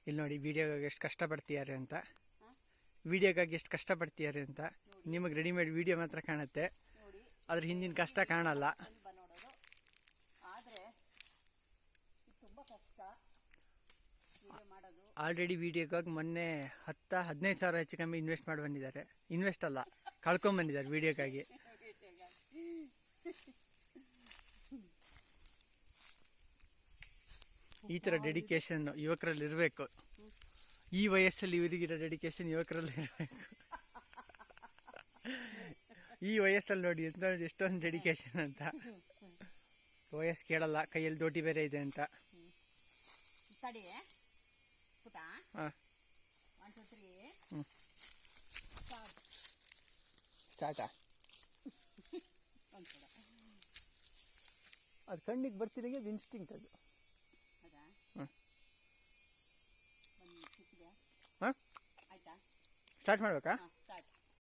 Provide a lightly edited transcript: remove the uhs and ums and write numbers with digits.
ಇಲ್ಲಿ ನೋಡಿ ವಿಡಿಯೋಗಾಗಿ ಎಷ್ಟು ಕಷ್ಟಪಡ್ತಿದ್ದಾರೆ ಅಂತ, ವಿಡಿಯೋಗಾಗಿ ಎಷ್ಟು ಕಷ್ಟಪಡ್ತಿದ್ದಾರೆ ಅಂತ. ನಿಮಗೆ ರೆಡಿಮೇಡ್ ವಿಡಿಯೋ ಮಾತ್ರ ಕಾಣುತ್ತೆ, ಅದ್ರ ಹಿಂದಿನ ಕಷ್ಟ ಕಾಣಲ್ಲ. ಆಲ್ರೆಡಿ ವಿಡಿಯೋಗಾಗಿ ಮೊನ್ನೆ 10-15 ಸಾವಿರ ಹೆಚ್ಚು ಕಮ್ಮಿ ಇನ್ವೆಸ್ಟ್ ಮಾಡಿ ಬಂದಿದ್ದಾರೆ. ಇನ್ವೆಸ್ಟ್ ಅಲ್ಲ, ಕಳ್ಕೊಂಬಂದಿದ್ದಾರೆ ವಿಡಿಯೋಗಾಗಿ. ಈ ಥರ ಡೆಡಿಕೇಶನ್ ಯುವಕರಲ್ಲಿ ಇರಬೇಕು. ಈ ವಯಸ್ಸಲ್ಲಿ ಇವರಿಗಿರೋ ಡೆಡಿಕೇಶನ್ ಯುವಕರಲ್ಲಿ ಇರಬೇಕು. ಈ ವಯಸ್ಸಲ್ಲಿ ನೋಡಿ ಎಷ್ಟೊಂದು ಡೆಡಿಕೇಶನ್ ಅಂತ. ವಯಸ್ಸು ಕೇಳಲ್ಲ, ಕೈಯಲ್ಲಿ ದೋಟಿ ಬೇರೆ ಇದೆ ಅಂತ. ಸ್ಟಾರ್ಟಾ ಅದು ಕಣ್ಣಿಗೆ ಬರ್ತಿದಂಗೆ ಅದು ಇನ್ಸ್ಟಿಂಕ್ಟ್ ಅದು. ಹಾಂ ಸ್ಟಾರ್ಟ್ ಮಾಡಬೇಕಾ?